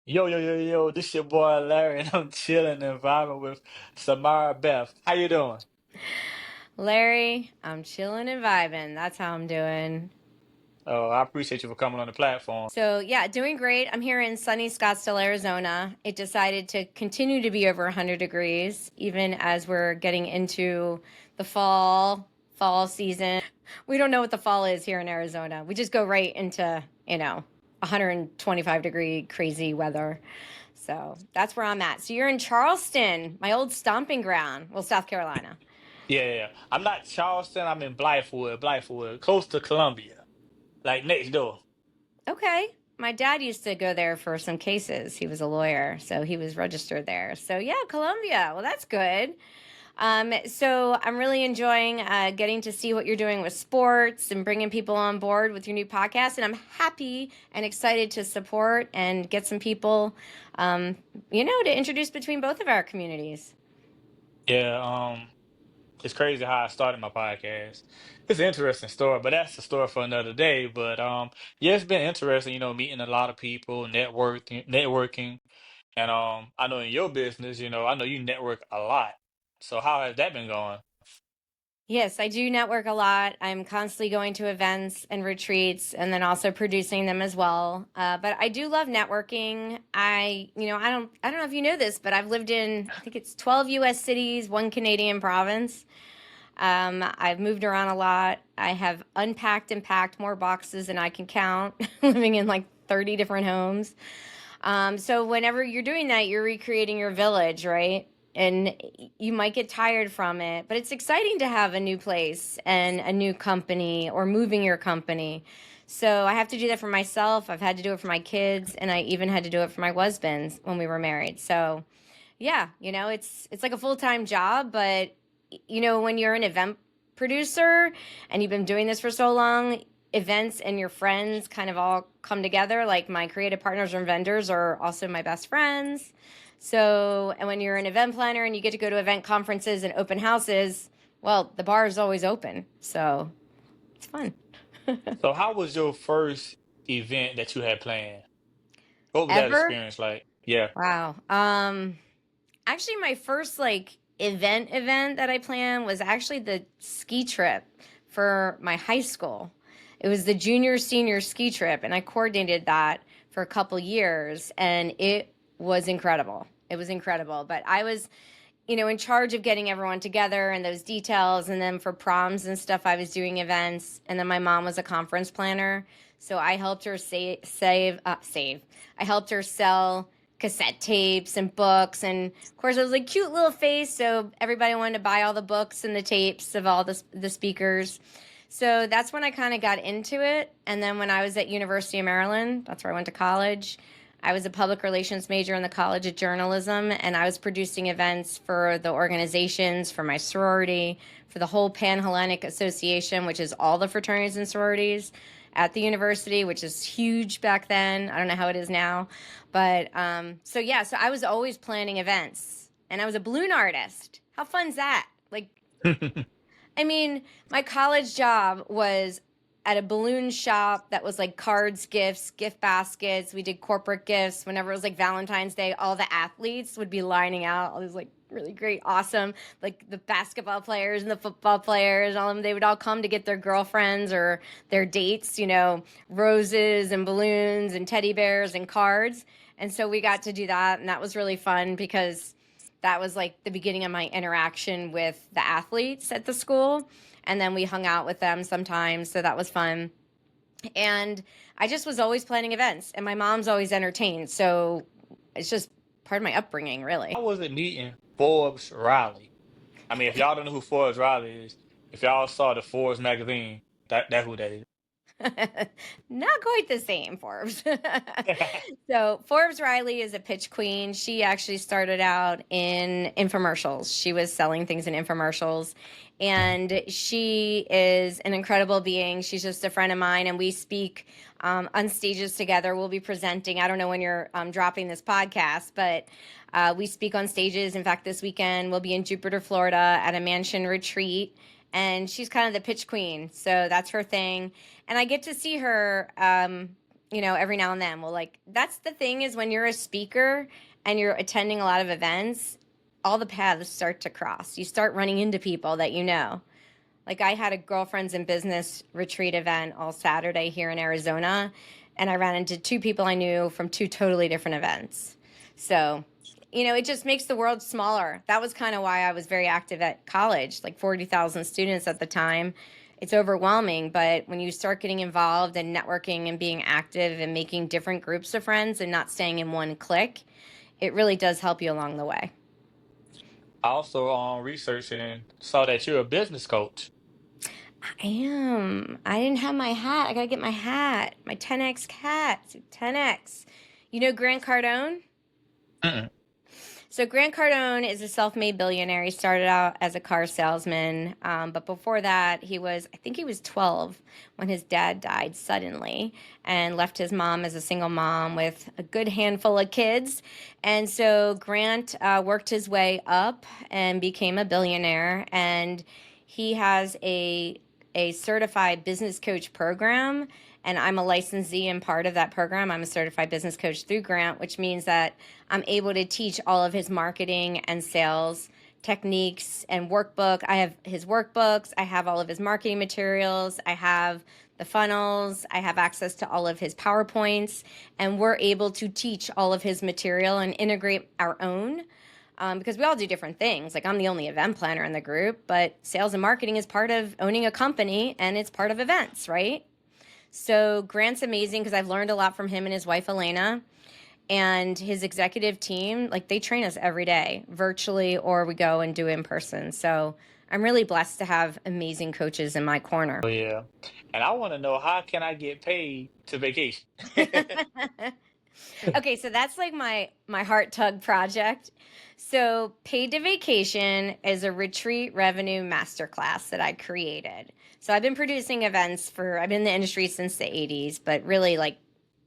Yo, yo, yo, yo, this your boy Larry, and I'm chilling and vibing with Samara Beth. How you doing? Larry, I'm chilling and vibing. That's how I'm doing. Oh, I appreciate you for coming on the platform. So, yeah, doing great. I'm here in sunny Scottsdale, Arizona. It decided to continue to be over 100 degrees, even as we're getting into the fall season. We don't know what the fall is here in Arizona. We just go right into, 125-degree crazy weather. So that's where I'm at. So you're in Charleston, my old stomping ground. Well, South Carolina. Yeah, yeah, yeah. I'm not Charleston, I'm in Blythewood, close to Columbia, like next door. Okay. My dad used to go there for some cases. He was a lawyer, so he was registered there. So, yeah, Columbia. Well, that's good. So, I'm really enjoying getting to see what you're doing with sports and bringing people on board with your new podcast. And I'm happy and excited to support and get some people, to introduce between both of our communities. Yeah, it's crazy how I started my podcast. It's an interesting story, but that's a story for another day. But yeah, it's been interesting, meeting a lot of people, networking, and I know in your business, I know you network a lot. So how has that been going? Yes, I do network a lot. I'm constantly going to events and retreats and then also producing them as well. But I do love networking. I don't know if you know this, but I've lived in, I think it's 12 US cities, one Canadian province. I've moved around a lot. I have unpacked and packed more boxes than I can count, living in like 30 different homes. So whenever you're doing that, you're recreating your village, right? And you might get tired from it, but it's exciting to have a new place and a new company or moving your company. So I have to do that for myself. I've had to do it for my kids, and I even had to do it for my husband when we were married. So yeah, it's like a full-time job, but when you're an event producer and you've been doing this for so long, events and your friends kind of all come together. Like my creative partners and vendors are also my best friends. So, and when you're an event planner and you get to go to event conferences and open houses, well, the bar is always open. So it's fun. So how was your first event that you had planned? What was that Ever? experience like? Yeah. Wow. Actually, my first like event that I planned was actually the ski trip for my high school. It was the junior senior ski trip, and I coordinated that for a couple years, and it was incredible. It was incredible. But I was, in charge of getting everyone together and those details. And then for proms and stuff, I was doing events. And then my mom was a conference planner. So I helped her save. I helped her sell cassette tapes and books. And of course, I was like cute little face. So everybody wanted to buy all the books and the tapes of all the speakers. So that's when I kind of got into it. And then when I was at University of Maryland, that's where I went to college. I was a public relations major in the College of Journalism, and I was producing events for the organizations, for my sorority, for the whole Pan Hellenic Association, which is all the fraternities and sororities at the university, which is huge back then. I don't know how it is now. But so yeah, so I was always planning events, and I was a balloon artist. How fun's that? Like, I mean, my college job was at a balloon shop that was like cards, gifts, gift baskets. We did corporate gifts. Whenever it was like Valentine's Day, all the athletes would be lining out. All these like really great, awesome, like the basketball players and the football players, all of them, they would all come to get their girlfriends or their dates, roses and balloons and teddy bears and cards. And so we got to do that. And that was really fun because that was like the beginning of my interaction with the athletes at the school. And then we hung out with them sometimes. So that was fun. And I just was always planning events, and my mom's always entertained. So it's just part of my upbringing, really. How was it meeting Forbes Riley? I mean, if y'all don't know who Forbes Riley is, if y'all saw the Forbes magazine, that's who that is. Not quite the same, Forbes. So, Forbes Riley is a pitch queen. She actually started out in infomercials. She was selling things in infomercials. And she is an incredible being. She's just a friend of mine, and we speak on stages together. We'll be presenting. I don't know when you're dropping this podcast, but we speak on stages. In fact, this weekend we'll be in Jupiter, Florida at a mansion retreat, and she's kind of the pitch queen. So that's her thing. And I get to see her every now and then. Well, like, that's the thing is when you're a speaker and you're attending a lot of events, all the paths start to cross. You start running into people that you know. Like, I had a girlfriends in business retreat event all Saturday here in Arizona, and I ran into two people I knew from two totally different events. So, it just makes the world smaller. That was kind of why I was very active at college, like 40,000 students at the time. It's overwhelming, but when you start getting involved and networking and being active and making different groups of friends and not staying in one clique, it really does help you along the way. I also researched and saw that you're a business coach. I am. I didn't have my hat. I gotta get my hat. My 10X hat. 10X. You know Grant Cardone? Mm-mm. So Grant Cardone is a self-made billionaire. He started out as a car salesman, but before that, I think he was 12 when his dad died suddenly and left his mom as a single mom with a good handful of kids. And so Grant worked his way up and became a billionaire. And he has a certified business coach program, and I'm a licensee and part of that program. I'm a certified business coach through Grant, which means that I'm able to teach all of his marketing and sales techniques and workbook. I have his workbooks, I have all of his marketing materials, I have the funnels, I have access to all of his PowerPoints, and we're able to teach all of his material and integrate our own. Because we all do different things. Like, I'm the only event planner in the group, but sales and marketing is part of owning a company and it's part of events, right? So Grant's amazing because I've learned a lot from him and his wife, Elena, and his executive team. Like, they train us every day, virtually, or we go and do it in person. So I'm really blessed to have amazing coaches in my corner. Oh yeah, and I want to know how can I get paid to vacation? Okay, so that's like my heart tug project. So Paid to Vacation is a retreat revenue masterclass that I created. So I've been producing events I've been in the industry since the 80s, but really, like,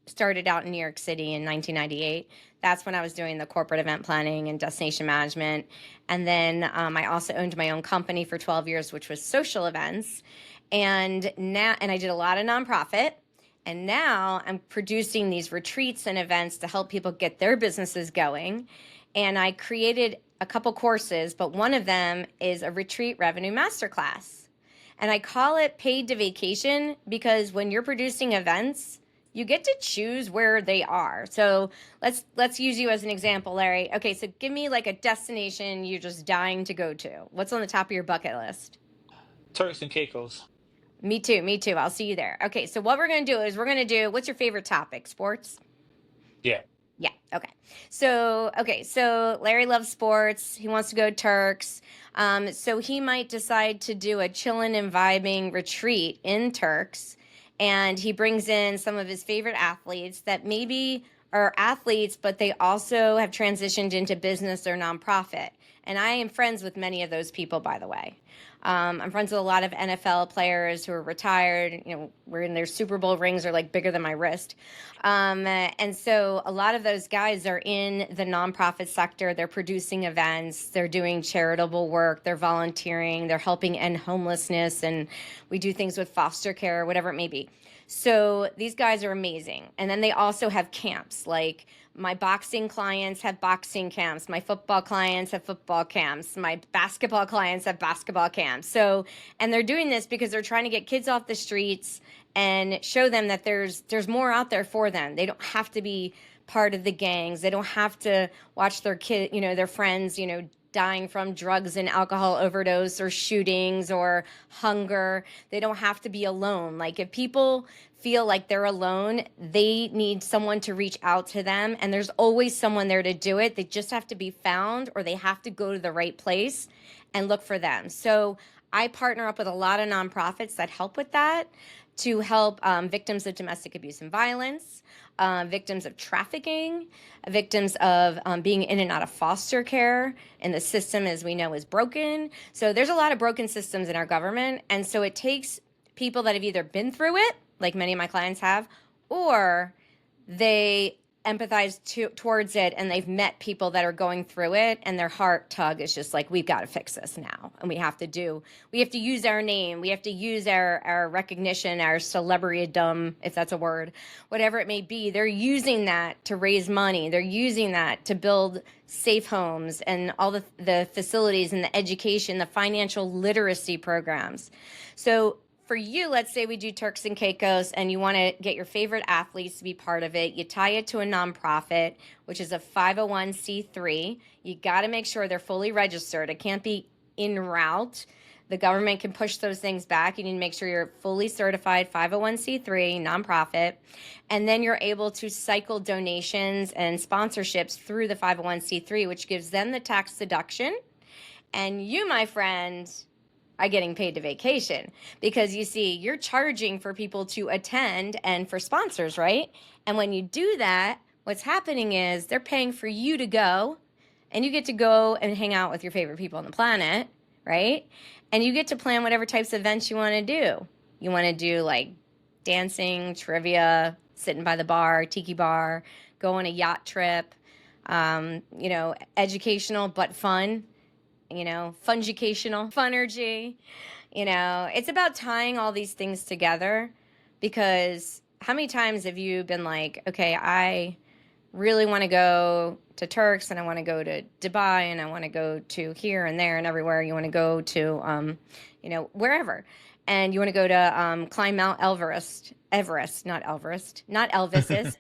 started out in New York City in 1998. That's when I was doing the corporate event planning and destination management. And then I also owned my own company for 12 years, which was social events. And I did a lot of nonprofit. And now I'm producing these retreats and events to help people get their businesses going. And I created a couple courses, but one of them is a retreat revenue masterclass. And I call it Paid to Vacation because when you're producing events, you get to choose where they are. So let's use you as an example, Larry. Okay, so give me like a destination you're just dying to go to. What's on the top of your bucket list? Turks and Caicos. Me too, me too. I'll see you there. Okay, so what we're gonna do is what's your favorite topic? Sports? Yeah. Yeah, okay. So Larry loves sports. He wants to go Turks. So he might decide to do a chillin' and vibing retreat in Turks. And he brings in some of his favorite athletes that maybe are athletes, but they also have transitioned into business or nonprofit. And I am friends with many of those people, by the way. I'm friends with a lot of NFL players who are retired. We're in their Super Bowl rings are like bigger than my wrist. And so a lot of those guys are in the nonprofit sector. They're producing events, they're doing charitable work, they're volunteering, they're helping end homelessness, and we do things with foster care, whatever it may be. So these guys are amazing. And then they also have camps. Like, my boxing clients have boxing camps. My football clients have football camps. My basketball clients have basketball camps. So, and they're doing this because they're trying to get kids off the streets and show them that there's more out there for them. They don't have to be part of the gangs. They don't have to watch their their friends, dying from drugs and alcohol overdose or shootings or hunger. They don't have to be alone. Like, if people feel like they're alone, they need someone to reach out to them, and there's always someone there to do it. They just have to be found, or they have to go to the right place and look for them. So I partner up with a lot of nonprofits that help with that, to help victims of domestic abuse and violence, victims of trafficking, victims of being in and out of foster care. And the system, as we know, is broken. So there's a lot of broken systems in our government. And so it takes people that have either been through it, like many of my clients have, or they empathize towards it, and they've met people that are going through it, and their heart tug is just like, we've got to fix this now, and we have to use our name, we have to use our recognition, our celebritydom, if that's a word, whatever it may be. They're using that to raise money, they're using that to build safe homes and all the facilities and the education, the financial literacy programs. So for you, let's say we do Turks and Caicos and you want to get your favorite athletes to be part of it. You tie it to a nonprofit, which is a 501c3. You got to make sure they're fully registered. It can't be en route. The government can push those things back. You need to make sure you're fully certified 501c3 nonprofit. And then you're able to cycle donations and sponsorships through the 501c3, which gives them the tax deduction. And you, my friend, are getting paid to vacation, because you see, you're charging for people to attend and for sponsors, right? And when you do that, what's happening is they're paying for you to go, and you get to go and hang out with your favorite people on the planet, right? And you get to plan whatever types of events you want to do. You want to do like dancing, trivia, sitting by the bar, tiki bar, go on a yacht trip, educational but fun, fungicational, funergy. It's about tying all these things together, because how many times have you been like, okay, I really want to go to Turks, and I want to go to Dubai, and I want to go to here and there and everywhere. You want to go to, wherever. And you want to go to climb Mount Everest, not Elvisist.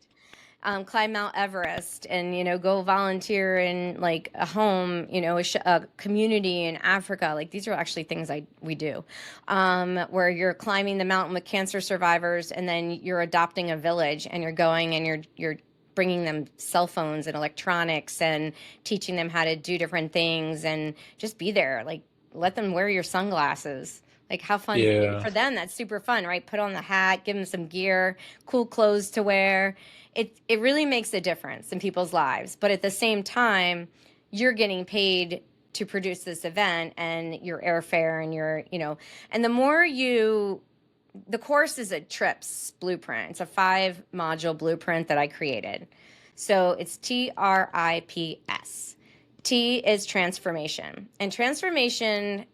Climb Mount Everest, and go volunteer in like a home, a community in Africa. Like, these are actually things we do, where you're climbing the mountain with cancer survivors, and then you're adopting a village, and you're going and you're bringing them cell phones and electronics and teaching them how to do different things, and just be there. Like, let them wear your sunglasses. Like, how fun Yeah. for them. That's super fun, right? Put on the hat, give them some gear, cool clothes to wear. It really makes a difference in people's lives. But at the same time, you're getting paid to produce this event, and your airfare, and and the course is a TRIPS blueprint. It's a 5-module blueprint that I created. So it's TRIPS. T is transformation. And transformation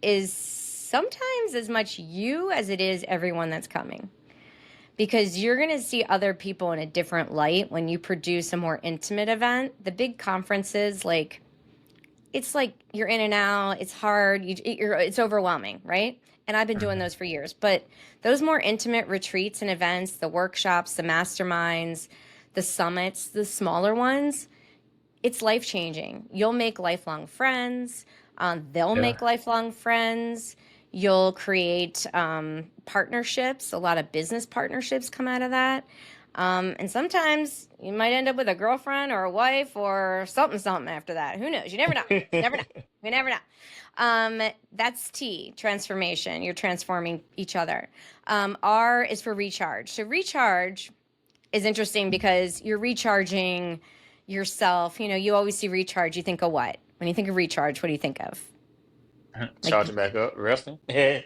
is sometimes as much you as it is everyone that's coming, because you're going to see other people in a different light when you produce a more intimate event. The big conferences, it's like you're in and out, it's hard, it's overwhelming, right? And I've been doing those for years. But those more intimate retreats and events, the workshops, the masterminds, the summits, the smaller ones, it's life-changing. You'll make lifelong friends. They'll Yeah. make lifelong friends. You'll create partnerships. A lot of business partnerships come out of that. And sometimes you might end up with a girlfriend or a wife or something after that. Who knows? You never know. Never know. We never know. That's T, transformation. You're transforming each other. R is for recharge. So recharge is interesting because you're recharging yourself. You always see recharge. You think of what? When you think of recharge, what do you think of? Like, Charging back up, resting. Yeah.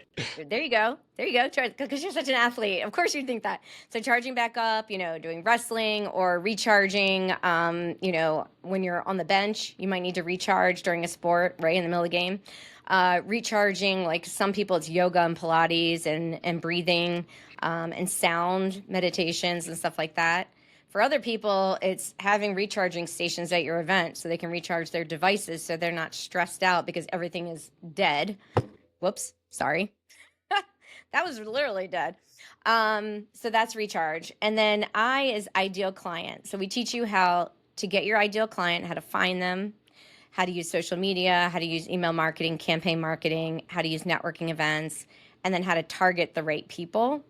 there you go. There you go. Because you're such an athlete. Of course you think that. So charging back up, doing wrestling or recharging, when you're on the bench, you might need to recharge during a sport, right, in the middle of the game. Recharging, like some people, it's yoga and Pilates and breathing and sound meditations and stuff like that. For other people, it's having recharging stations at your event so they can recharge their devices so they're not stressed out because everything is dead. Whoops, sorry. That was literally dead. So that's recharge. And then I is ideal client. So we teach you how to get your ideal client, how to find them, how to use social media, how to use email marketing, campaign marketing, how to use networking events, and then how to target the right people.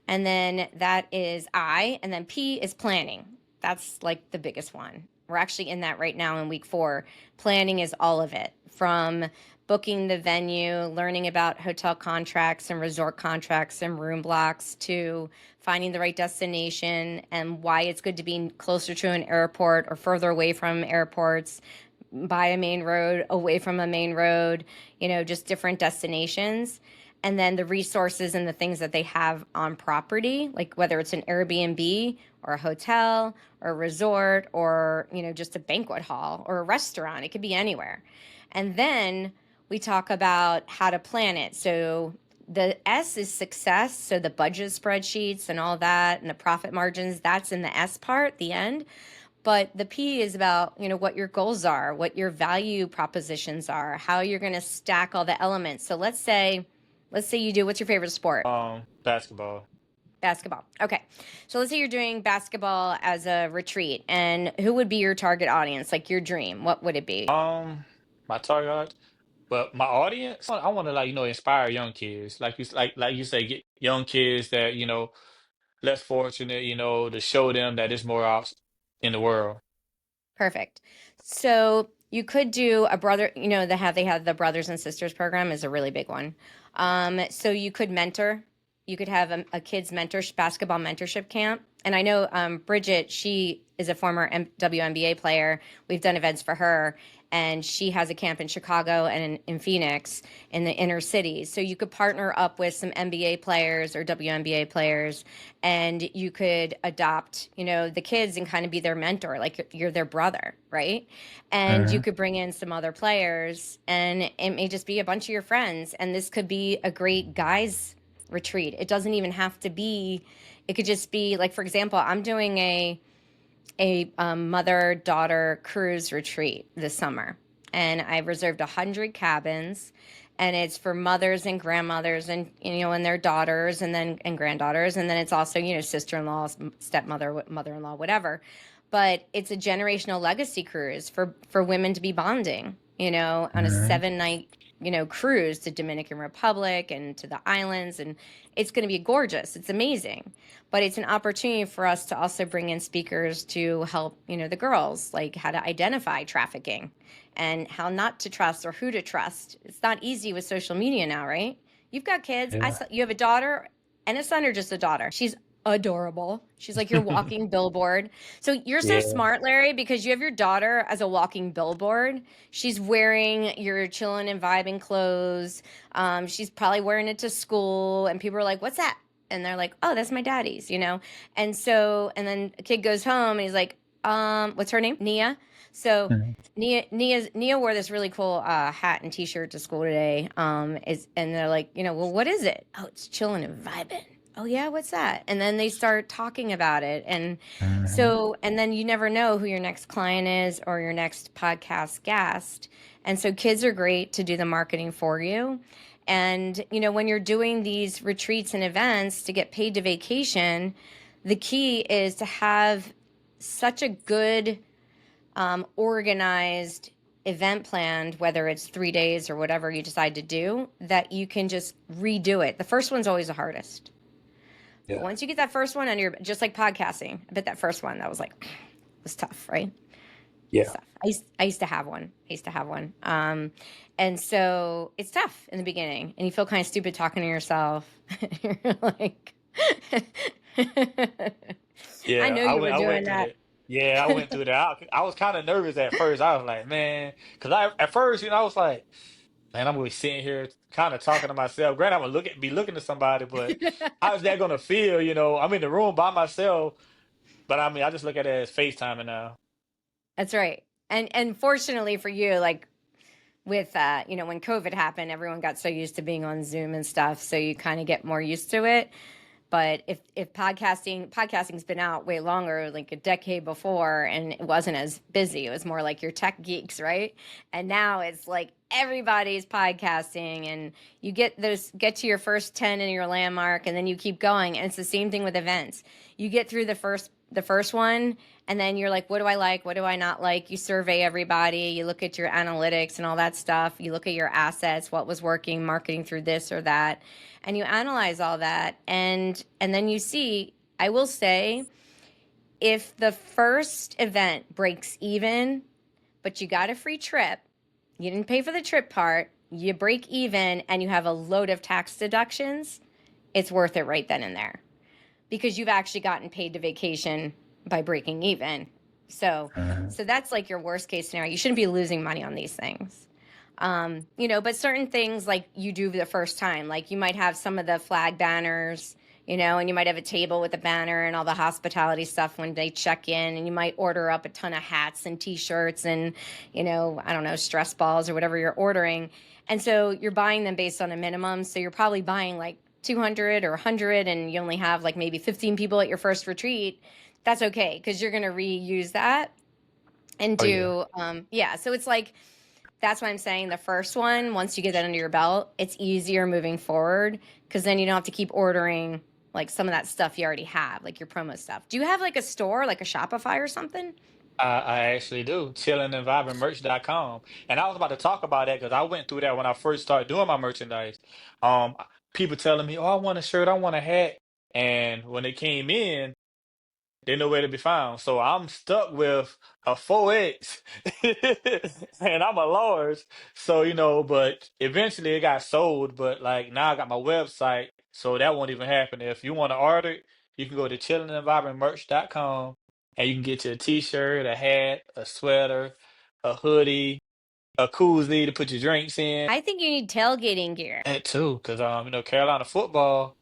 And then that is I. And then P is planning. That's like the biggest one. We're actually in that right now in week 4. Planning is all of it, from booking the venue, learning about hotel contracts and resort contracts and room blocks, to finding the right destination and why it's good to be closer to an airport or further away from airports, by a main road, away from a main road, just different destinations. and then the resources and the things that they have on property, like whether it's an Airbnb or a hotel or a resort or, just a banquet hall or a restaurant. It could be anywhere. And then we talk about how to plan it. So the S is success. So the budget spreadsheets and all that and the profit margins, that's in the S part, the end. But the P is about, what your goals are, what your value propositions are, how you're going to stack all the elements. So let's say you do, what's your favorite sport? Basketball. Basketball. Okay. So let's say you're doing basketball as a retreat, and who would be your target audience? Like your dream, what would it be? My target, but my audience, I want to, like, inspire young kids, like you say, get young kids that, less fortunate, to show them that there's more options in the world. Perfect. So you could do a brother, they have the brothers and sisters program is a really big one. So you could mentor, you could have a kids basketball mentorship camp. And I know Bridget, she is a former WNBA player. We've done events for her, and she has a camp in Chicago and in Phoenix in the inner cities. So you could partner up with some NBA players or WNBA players, and you could adopt, the kids and kind of be their mentor, like you're their brother, right? And you Hmm. could bring in some other players, and it may just be a bunch of your friends. And this could be a great guys retreat. It doesn't even have to be. It could just be like, for example, I'm doing a mother daughter cruise retreat this summer, and I've reserved 100 cabins, and it's for mothers and grandmothers and and their daughters and granddaughters, and then it's also sister-in-law, stepmother, mother-in-law, whatever. But it's a generational legacy cruise for women to be bonding, on a Hmm. 7 night cruise to Dominican Republic and to the islands, and it's going to be gorgeous. It's amazing, but it's an opportunity for us to also bring in speakers to help the girls, like how to identify trafficking and how not to trust or who to trust. It's not easy with social media now, right? You've got kids. Yeah. You have a daughter and a son, or just a daughter? She's adorable. She's like your walking billboard. So you're so Yeah. smart, Larry, because you have your daughter as a walking billboard. She's wearing your chilling and vibing clothes. She's probably wearing it to school, and people are like, "What's that?" And they're like, "Oh, that's my daddy's." And so, and then a kid goes home and he's like, "What's her name? Nia." So Mhm. Nia wore this really cool hat and T-shirt to school today. And they're like, well, what is it? Oh, it's chilling and vibing. Oh yeah, what's that? And then they start talking about it, and Mhm. so and then you never know who your next client is or your next podcast guest. And so kids are great to do the marketing for you. And when you're doing these retreats and events to get paid to vacation, the key is to have such a good organized event planned, whether it's 3 days or whatever you decide to do, that you can just redo it. The first one's always the hardest. But Yeah. once you get that first one under your, just like podcasting, I bet that first one, that was like, was tough, right? Yeah. It's tough. I used to have one. I used to have one. And so it's tough in the beginning, and you feel kind of stupid talking to yourself. You're like, I Yeah. know I you went. were I went doing through that. that. Yeah, I went through that. I was kind of nervous at first. I was like, man, because at first, I was like, man, I'm gonna be sitting here kind of talking to myself. Granted, I'm gonna be looking to somebody, but how's that gonna feel? I'm in the room by myself, but I mean, I just look at it as FaceTiming now. That's right. And fortunately for you, like with when COVID happened, everyone got so used to being on Zoom and stuff, so you kind of get more used to it. But if podcasting's been out way longer, like a decade before, and it wasn't as busy. It was more like your tech geeks, right? And now it's like everybody's podcasting, and you get to your first 10 in your landmark, and then you keep going. And it's the same thing with events. You get through the first one, and then you're like, what do I like? What do I not like? You survey everybody, you look at your analytics and all that stuff. You look at your assets, what was working, marketing through this or that, and you analyze all that, and then you see, I will say, if the first event breaks even, but you got a free trip, you didn't pay for the trip part, you break even, and you have a load of tax deductions, it's worth it right then and there, because you've actually gotten paid to vacation by breaking even. So Mhm. so that's like your worst case scenario. You shouldn't be losing money on these things. But certain things like you do the first time, like you might have some of the flag banners, and you might have a table with a banner and all the hospitality stuff when they check in, and you might order up a ton of hats and t-shirts and, I don't know, stress balls or whatever you're ordering. And so you're buying them based on a minimum. So you're probably buying like 200 or 100 and you only have like maybe 15 people at your first retreat. That's okay because you're going to reuse that and Oh yeah. do, yeah. So it's like, that's why I'm saying the first one, once you get that under your belt, it's easier moving forward because then you don't have to keep ordering like some of that stuff you already have, like your promo stuff. Do you have like a store, like a Shopify or something? I actually do. Chillinandvibingmerch.com. And I was about to talk about that because I went through that when I first started doing my merchandise. Um, People telling me, "Oh, I want a shirt, I want a hat," and when it came in, they're nowhere to be found. So I'm stuck with a 4X and I'm a large. So, but eventually it got sold. But like now I got my website, so that won't even happen. If you want to order it, you can go to chillinandvibingmerch.com and you can get your t-shirt, a hat, a sweater, a hoodie, a koozie to put your drinks in. I think you need tailgating gear. That too, because Carolina football,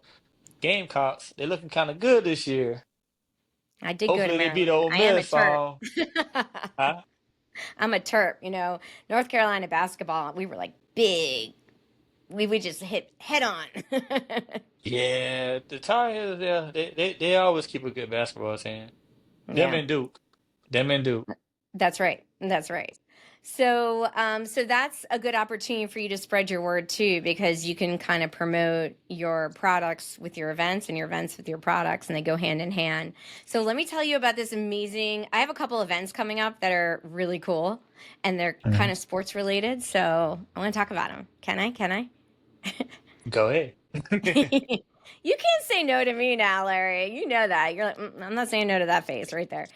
Gamecocks, they're looking kind of good this year. I did go to Hopefully they beat Maryland. Ole I am a Miss. Terp. Huh? I'm a Terp. North Carolina basketball, we were like big. We would just hit head on. Yeah, the Tar Heels, yeah, they always keep a good basketball team. Them Yeah. and Duke. Them and Duke. That's right. That's right. So that's a good opportunity for you to spread your word too, because you can kind of promote your products with your events and your events with your products, and they go hand in hand. So let me tell you about this amazing. I have a couple events coming up that are really cool, and they're kind Mhm. of sports related. So I want to talk about them. Can I? Can I? Go ahead. You can't say no to me now, Larry. You know that. You're like, I'm not saying no to that face right there.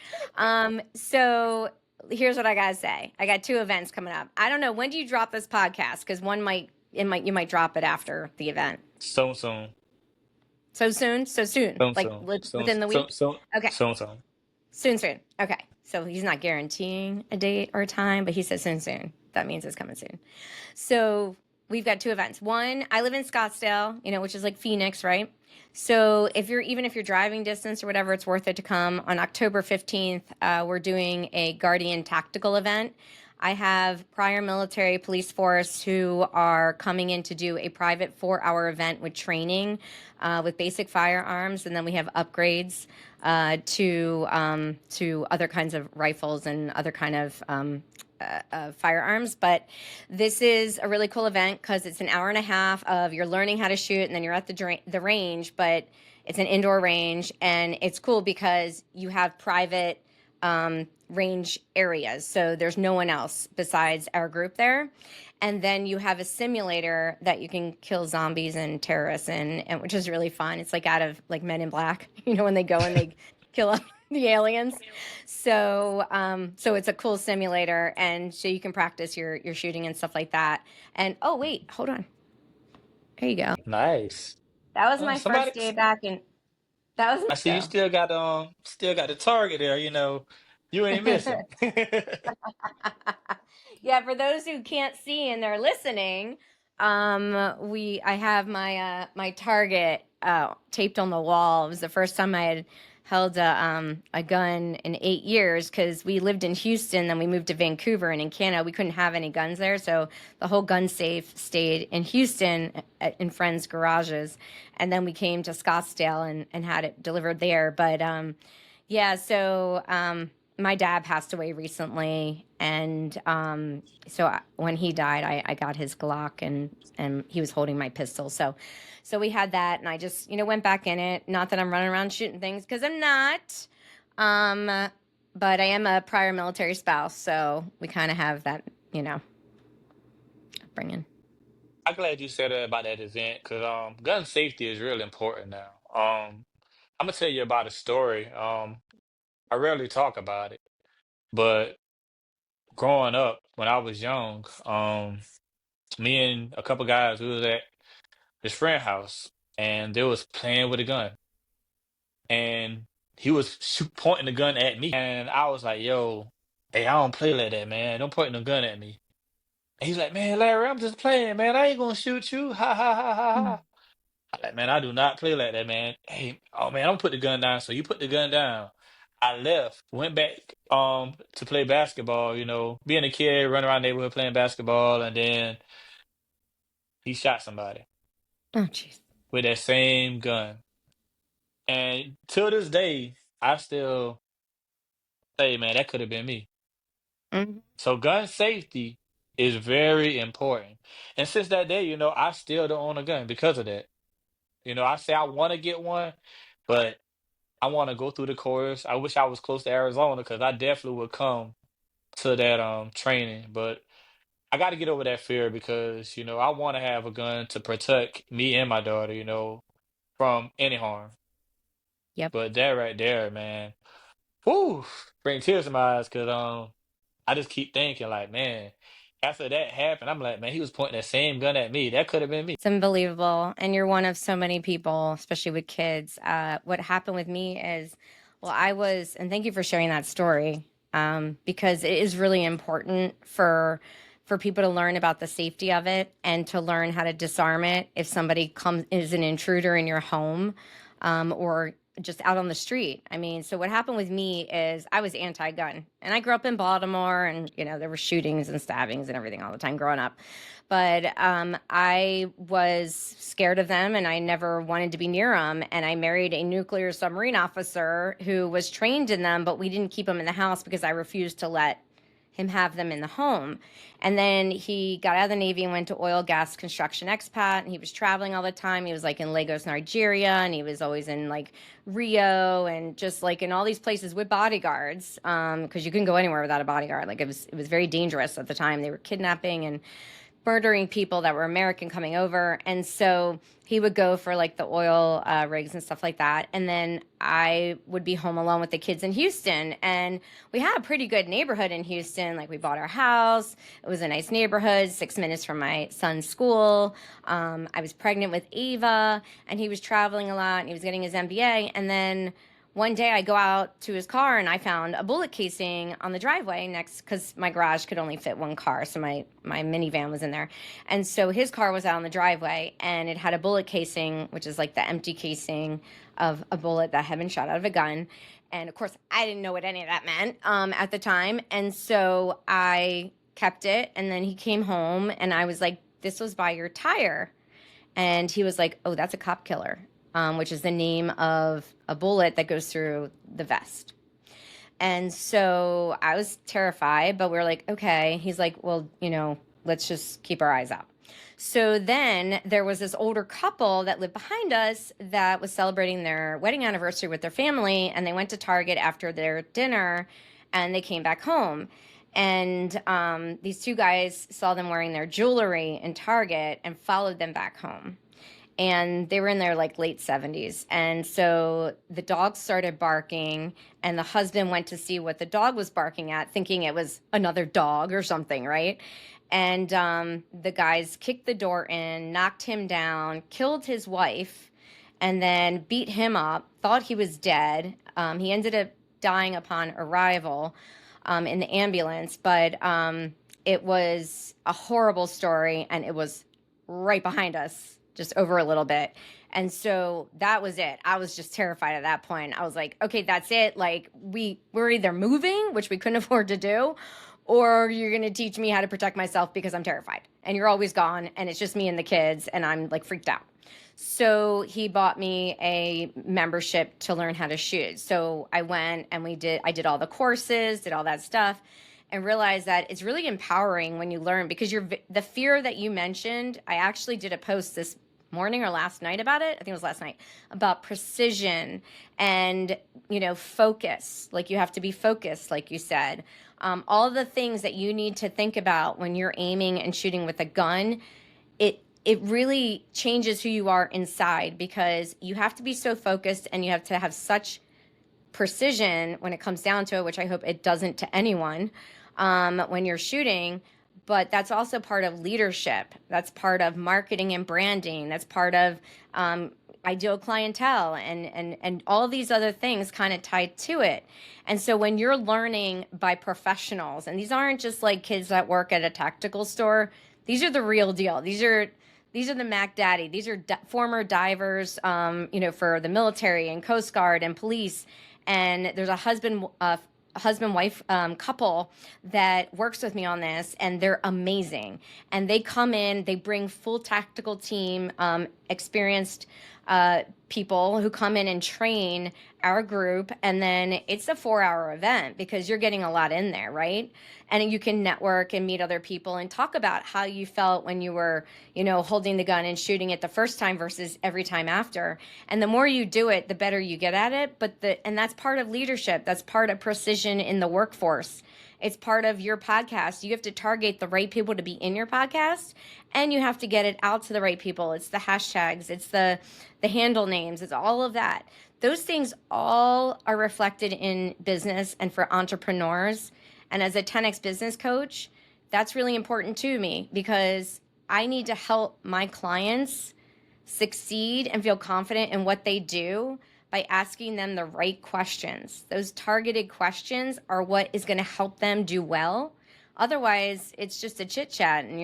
So here's what I gotta say. I got two events coming up. I don't know, when do you drop this podcast? Because you might drop it after the event. Soon, soon. So soon, so soon, Soon, like soon. Soon, within the soon, week. soon, Okay, soon, soon. soon, soon. Okay, so he's not guaranteeing a date or a time, but he says soon, soon. That means it's coming soon. So we've got two events. One, I live in Scottsdale, which is like Phoenix, right? So if you're driving distance or whatever, it's worth it to come. On October 15th, we're doing a Guardian tactical event. I have prior military police force who are coming in to do a private 4-hour event with training with basic firearms, and then we have upgrades to other kinds of rifles and other kind of firearms. But this is a really cool event because it's an hour and a half of you're learning how to shoot, and then you're at the range, but it's an indoor range, and it's cool because you have private range areas. So there's no one else besides our group there. And then you have a simulator that you can kill zombies and terrorists in, and which is really fun. It's like out of like Men in Black, when they go and they kill off the aliens. So it's a cool simulator, and so you can practice your shooting and stuff like that. And oh wait, hold on. There you go. Nice. That was my Somebody, first day back in. That was I see you so. still got the target there. You ain't missing. Yeah, for those who can't see and they're listening, I have my target taped on the wall. It was the first time I had held a gun in 8 years because we lived in Houston, then we moved to Vancouver, and in Canada we couldn't have any guns there, so the whole gun safe stayed in Houston in friends' garages, and then we came to Scottsdale and had it delivered there. But yeah, so my dad passed away recently, and when he died, I got his Glock, and he was holding my pistol. So we had that, and I just went back in it. Not that I'm running around shooting things because I'm not, um, but I am a prior military spouse, so we kind of have that upbringing. I'm glad you said that about that event because gun safety is really important now. I'm gonna tell you about a story. I rarely talk about it, but growing up when I was young, me and a couple guys, we was at his friend house, and they was playing with a gun, and he was pointing the gun at me, and I was like, "Yo, hey, I don't play like that, man. Don't point no gun at me." And he's like, man, Larry, I'm just playing, man. I ain't gonna shoot you. Ha ha ha ha Mm. ha. I'm like, man, I do not play like that, man. Hey, oh man, I'm gonna put the gun down. So you put the gun down. I left, went back to play basketball, being a kid, running around the neighborhood playing basketball, and then he shot somebody Oh, jeez. with that same gun. And till this day, I still say, man, that could have been me. Mhm. So gun safety is very important. And since that day, I still don't own a gun because of that. I say I want to get one, but I want to go through the course. I wish I was close to Arizona because I definitely would come to that training. But I got to get over that fear because I want to have a gun to protect me and my daughter, from any harm. Yep. But that right there, man, whoo, bring tears to my eyes because I just keep thinking like, man, after that happened, I'm like, man, he was pointing that same gun at me. That could have been me. It's unbelievable. And you're one of so many people, especially with kids. What happened with me is, well, and thank you for sharing that story, because it is really important for people to learn about the safety of it and to learn how to disarm it if somebody comes is an intruder in your home, or just out on the street. I mean, so what happened with me is I was anti-gun, and I grew up in Baltimore, and there were shootings and stabbings and everything all the time growing up. But I was scared of them, and I never wanted to be near them. And I married a nuclear submarine officer who was trained in them, but we didn't keep him in the house because I refused to let him have them in the home. And then he got out of the Navy and went to oil, gas, construction expat. And he was traveling all the time. He was like in Lagos, Nigeria, and he was always in like Rio and just like in all these places with bodyguards, because you couldn't go anywhere without a bodyguard. Like it was very dangerous at the time. They were kidnapping and murdering people that were American coming over. And so he would go for like the oil rigs and stuff like that. And then I would be home alone with the kids in Houston. And we had a pretty good neighborhood in Houston. Like we bought our house. It was a nice neighborhood, 6 minutes from my son's school. I was pregnant with Ava, and he was traveling a lot, and he was getting his MBA. And then one day I go out to his car and I found a bullet casing on the driveway next, because my garage could only fit one car. So my minivan was in there. And so his car was out on the driveway and it had a bullet casing, which is like the empty casing of a bullet that had been shot out of a gun. And of course, I didn't know what any of that meant at the time. And so I kept it. And then he came home and I was like, this was by your tire. And he was like, oh, that's a cop killer, which is the name of a bullet that goes through the vest. And so I was terrified, but we were like, okay. He's like, well, let's just keep our eyes out. So then there was this older couple that lived behind us that was celebrating their wedding anniversary with their family. And they went to Target after their dinner and they came back home. And these two guys saw them wearing their jewelry in Target and followed them back home, and they were in their like late 70s. And so the dog started barking, and the husband went to see what the dog was barking at, thinking it was another dog or something, right? And the guys kicked the door in, knocked him down, killed his wife, and then beat him up, thought he was dead. He ended up dying upon arrival in the ambulance, but it was a horrible story, and it was right behind us, just over a little bit. And so that was it. I was just terrified at that point. I was like, okay, that's it. Like we're either moving, which we couldn't afford to do, or you're going to teach me how to protect myself because I'm terrified. And you're always gone, and it's just me and the kids, and I'm like freaked out. So he bought me a membership to learn how to shoot. So I went and I did all the courses, did all that stuff, and realized that it's really empowering when you learn, because the fear that you mentioned. I actually did a post this morning or last night about it. I think it was last night, about precision and, focus. Like you have to be focused, like you said. All the things that you need to think about when you're aiming and shooting with a gun, it really changes who you are inside, because you have to be so focused and you have to have such precision when it comes down to it, which I hope it doesn't to anyone when you're shooting. But that's also part of leadership. That's part of marketing and branding. That's part of ideal clientele and all these other things kind of tied to it. And so when you're learning by professionals, and these aren't just like kids that work at a tactical store, these are the real deal. These are the Mac Daddy. These are former divers, for the military and Coast Guard and police. And there's a husband wife couple that works with me on this, and they're amazing. And they come in, they bring full tactical team, experienced people who come in and train our group. And then it's a 4-hour event because you're getting a lot in there, right? And you can network and meet other people and talk about how you felt when you were, holding the gun and shooting it the first time versus every time after. And the more you do it, the better you get at it. And that's part of leadership. That's part of precision in the workforce. It's part of your podcast. You have to target the right people to be in your podcast, and you have to get it out to the right people. It's the hashtags, it's the handle names, it's all of that. Those things all are reflected in business and for entrepreneurs. And as a 10X business coach, that's really important to me because I need to help my clients succeed and feel confident in what they do by asking them the right questions. Those targeted questions are what is going to help them do well. Otherwise, it's just a chit chat and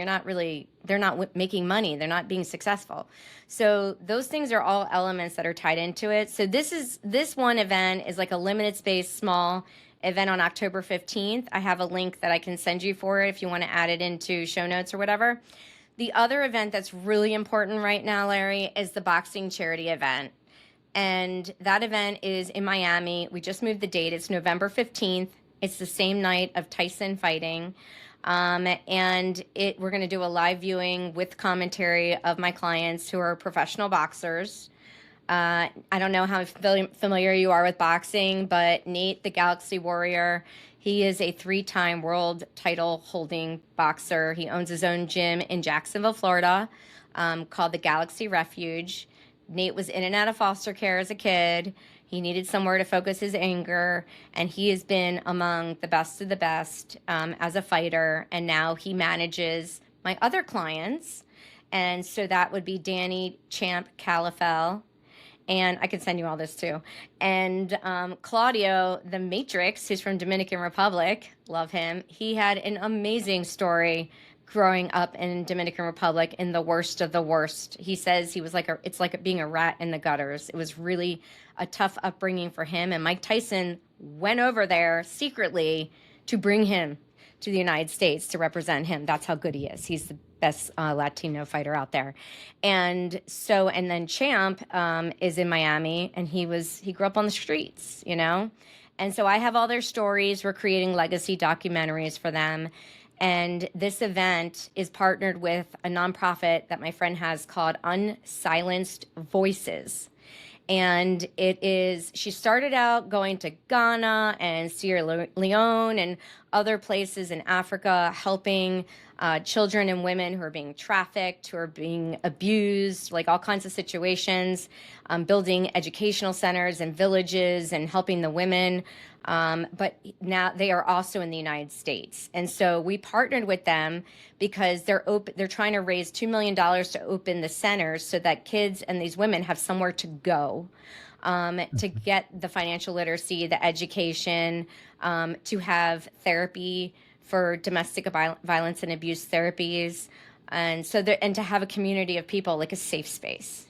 they're not making money. They're not being successful. So those things are all elements that are tied into it. So this one event is like a limited space, small event on October 15th. I have a link that I can send you for it if you want to add it into show notes or whatever. The other event that's really important right now, Larry, is the boxing charity event. And that event is in Miami. We just moved the date. It's November 15th. It's the same night of Tyson fighting. And we're going to do a live viewing with commentary of my clients who are professional boxers. I don't know how familiar you are with boxing, but Nate, the Galaxy Warrior, he is a 3-time world title holding boxer. He owns his own gym in Jacksonville, Florida, called the Galaxy Refuge. Nate was in and out of foster care as a kid. He needed somewhere to focus his anger, and he has been among the best of the best as a fighter. And now he manages my other clients. And so that would be Danny Champ Calafel. And I can send you all this too. And Claudio, the Matrix, who's from Dominican Republic, love him. He had an amazing story growing up in Dominican Republic in the worst of the worst. He says he was it's like being a rat in the gutters. It was really a tough upbringing for him. And Mike Tyson went over there secretly to bring him to the United States to represent him. That's how good he is. He's the best Latino fighter out there. And then Champ is in Miami, and he grew up on the streets, And so I have all their stories. We're creating legacy documentaries for them. And this event is partnered with a nonprofit that my friend has called Unsilenced Voices. And she started out going to Ghana and Sierra Leone and other places in Africa, helping children and women who are being trafficked, who are being abused, like all kinds of situations, building educational centers and villages and helping the women. But now they are also in the United States. And so we partnered with them because they're trying to raise $2 million to open the centers so that kids and these women have somewhere to go, to get the financial literacy, the education, to have therapy for domestic violence and abuse therapies. And to have a community of people, like a safe space,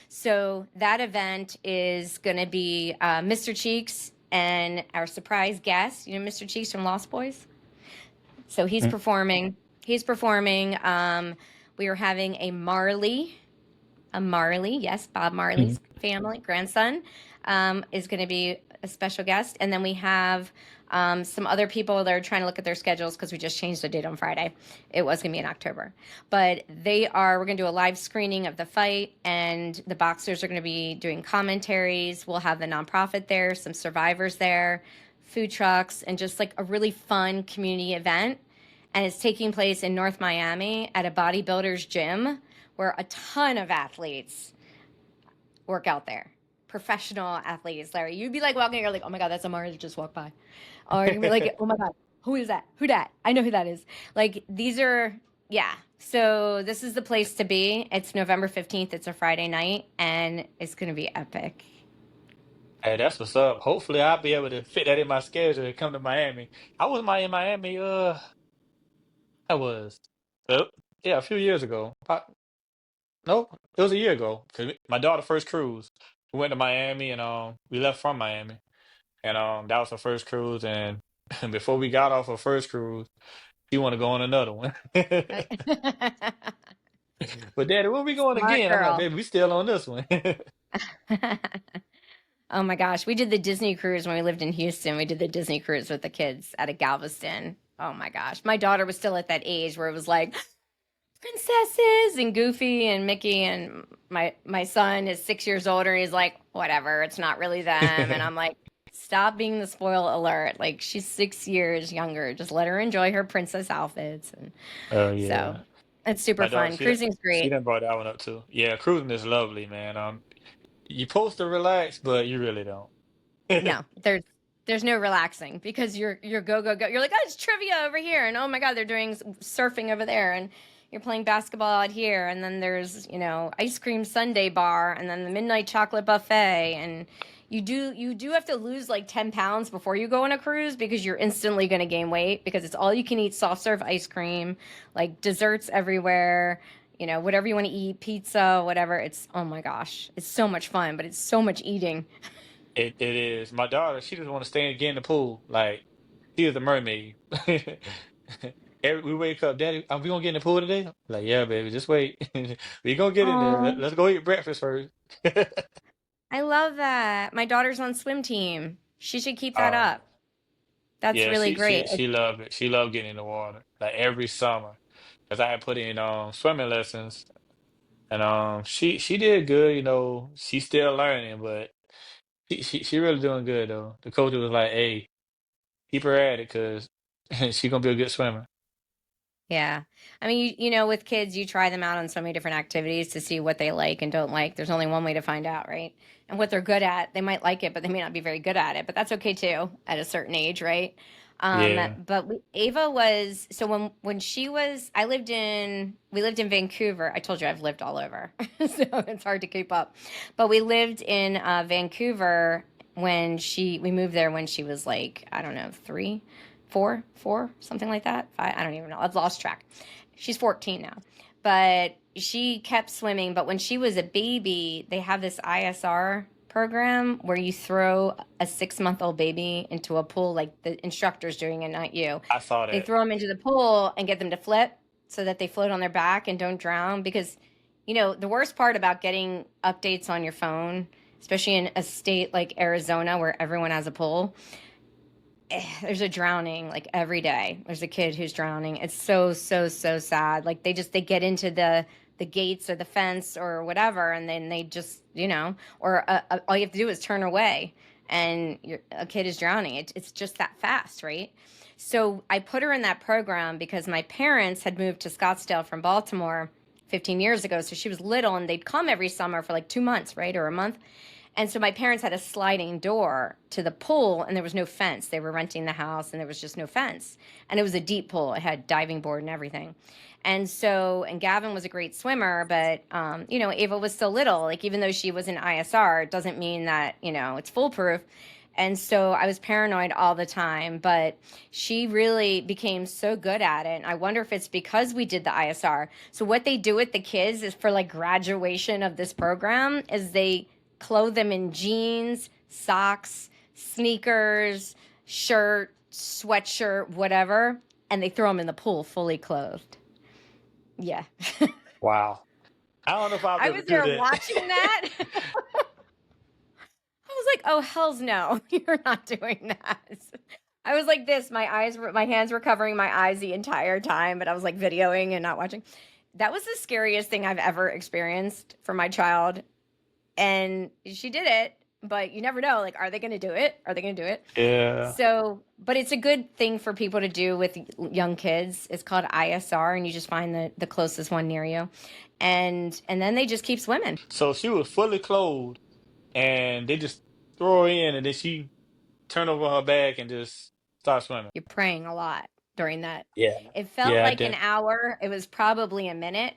So that event is going to be Mr. Cheeks and our surprise guest, Mr. Cheeks from Lost Boys. So he's performing. We are having a Marley, yes, Bob Marley's family, grandson, is going to be a special guest. And then we have some other people that are trying to look at their schedules because we just changed the date on Friday. It was going to be in October. But we're going to do a live screening of the fight, and the boxers are going to be doing commentaries. We'll have the nonprofit there, some survivors there, food trucks, and just like a really fun community event. And it's taking place in North Miami at a bodybuilder's gym where a ton of athletes work out there. Professional athletes, Larry. You'd be like walking, you're like, oh my God, that's Amara that just walked by. Or you'd be like, oh my God, who is that? Who dat? I know who that is. Like, these are Yeah. So this is the place to be. It's November 15th. It's a Friday night and it's going to be epic. Hey, that's what's up. Hopefully, I'll be able to fit that in my schedule and come to Miami. I was in Miami. I was, uh, yeah, a few years ago. No, it was a year ago. 'Cause my daughter first cruise. We went to Miami and we left from Miami and that was her first cruise. And before we got off her first cruise, she want to go on another one. But Daddy, when we going Smart again? I'm like, girl. baby, we still on this one. Oh my gosh. We did the Disney cruise when we lived in Houston. We did the Disney cruise with the kids out of Galveston. Oh my gosh. My daughter was still at that age where it was like princesses and Goofy and Mickey, and my son is 6 years older. He's like, whatever, it's not really them. And I'm like, stop being the spoil alert. Like she's 6 years younger. Just let her enjoy her princess outfits. And Oh so yeah, it's super my daughter, fun. Cruising's she great. done brought that one up too. Yeah, cruising is lovely, man. You supposed to relax, but you really don't. No, there's no relaxing because you're go go go. You're like, oh, it's trivia over here, and oh my god, they're doing surfing over there, and you're playing basketball out here, and then there's ice cream sundae bar, and then the midnight chocolate buffet, and you do have to lose like 10 pounds before you go on a cruise because you're instantly going to gain weight because it's all you can eat soft serve ice cream, like desserts everywhere. Whatever you want to eat, pizza, whatever. It's, oh my gosh, it's so much fun, but it's so much eating. It is. My daughter, she just want to stay and get in the pool. Like she is a mermaid. We wake up, Daddy, are we gonna get in the pool today? Like, yeah, baby, just wait. We gonna get in there. Oh, Let's go eat breakfast first. I love that. My daughter's on swim team. She should keep that Oh, up. That's yeah, really she great. she she loved it. She loved getting in the water like every summer. Cause I had put in swimming lessons and she did good. She's still learning, but she really doing good though. The coach was like, "Hey, keep her at it, cause she gonna be a good swimmer." Yeah. I mean, with kids, you try them out on so many different activities to see what they like and don't like. There's only one way to find out, right? And what they're good at. They might like it, but they may not be very good at it. But that's okay too at a certain age, right? Yeah, But Ava was so when she was, we lived in Vancouver. I told you I've lived all over, so it's hard to keep up. But we lived in Vancouver when we moved there when she was like, I don't know, 3, 4, something like that. Five, I don't even know. I've lost track. She's 14 now, but she kept swimming. But when she was a baby, they have this ISR program where you throw a 6-month-old baby into a pool, like the instructor's doing it, not you. I saw They that. throw them into the pool and get them to flip so that they float on their back and don't drown. Because, the worst part about getting updates on your phone, especially in a state like Arizona where everyone has a pool, there's a drowning like every day. There's a kid who's drowning. It's so so so sad. Like they get into the gates or the fence or whatever, and then they just or all you have to do is turn away, and a kid is drowning. It's just that fast, right? So I put her in that program because my parents had moved to Scottsdale from Baltimore 15 years ago. So she was little, and they'd come every summer for like 2 months, right, or a month. And so my parents had a sliding door to the pool, and there was no fence. They were renting the house, and there was just no fence. And it was a deep pool. It had diving board and everything. And Gavin was a great swimmer, but Ava was still little. Like even though she was in ISR, it doesn't mean that it's foolproof. And so I was paranoid all the time, but she really became so good at it. And I wonder if it's because we did the ISR. So what they do with the kids is for like graduation of this program is they clothe them in jeans, socks, sneakers, shirt, sweatshirt, whatever, and they throw them in the pool fully clothed. Yeah. Wow. I don't know if I'll be I able to was do there that. watching that. I was like, "Oh, hells no. You're not doing that." I was like this, my hands were covering my eyes the entire time, but I was like videoing and not watching. That was the scariest thing I've ever experienced for my child, and she did it, but you never know, like, are they going to do it? Are they going to do it? Yeah. So, but it's a good thing for people to do with young kids. It's called ISR, and you just find the closest one near you, and then they just keep swimming. So she was fully clothed, and they just throw her in, and then she turn over her back and just start swimming. You're praying a lot. during that. Yeah. It felt Yeah, I like an did. hour. It was probably a minute,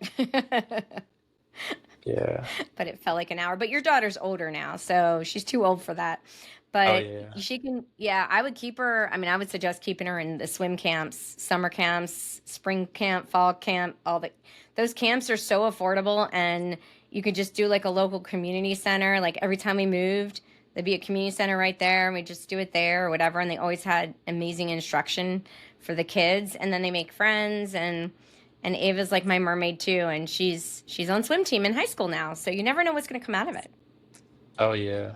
Yeah. but it felt like an hour. But your daughter's older now, so she's too old for that. Oh But yeah. she can, yeah, I would keep her. I mean, I would suggest keeping her in the swim camps, summer camps, spring camp, fall camp, all the, those camps are so affordable. And you could just do like a local community center. Like every time we moved, there'd be a community center right there, and we just do it there or whatever. And they always had amazing instruction for the kids. And then they make friends, and Ava's like my mermaid too, and she's on swim team in high school now. So you never know what's going to come out of it. Oh yeah.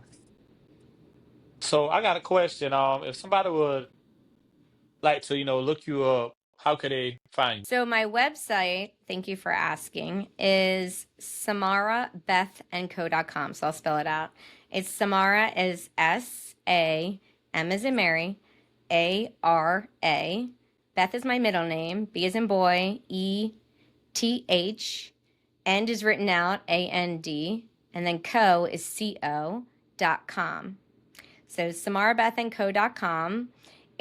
So I got a question. If somebody would like to, look you up, how could they find you? So my website, thank you for asking, is samarabethandco.com. So I'll spell it out. It's Samara is S-A, M as in Mary, A-R-A. Beth is my middle name. B is in boy, E-T-H. End is written out, A-N-D. And then co is C-O.com. So samarabethandco.com.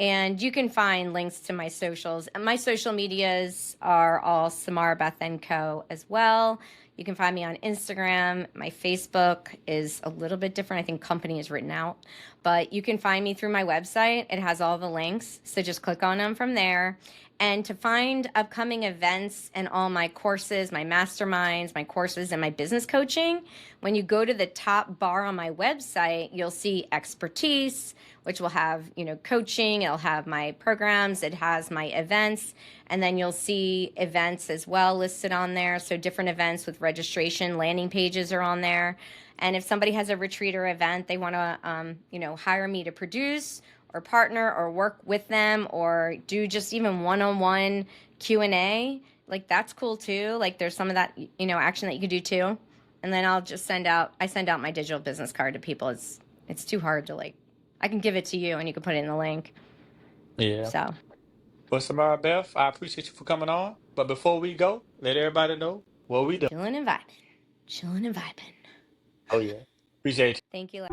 And you can find links to my socials. And my social medias are all Samara Beth and Co. as well. You can find me on Instagram. My Facebook is a little bit different. I think company is written out. But you can find me through my website. It has all the links. So just click on them from there. And to find upcoming events and all my courses, my masterminds, my courses, and my business coaching, when you go to the top bar on my website, you'll see expertise, which will have, coaching. It'll have my programs. It has my events. And then you'll see events as well listed on there. So different events with registration, landing pages are on there. And if somebody has a retreat or event, they want to, hire me to produce or partner or work with them or do just even one-on-one Q&A, like that's cool too. Like there's some of that, action that you could do too. And then I send out my digital business card to people. It's too hard to like, I can give it to you and you can put it in the link. Yeah. So Well, Samara Beth, I appreciate you for coming on. But before we go, let everybody know what we do. chilling and vibing, chilling and vibing. Oh yeah. Appreciate you. Thank you.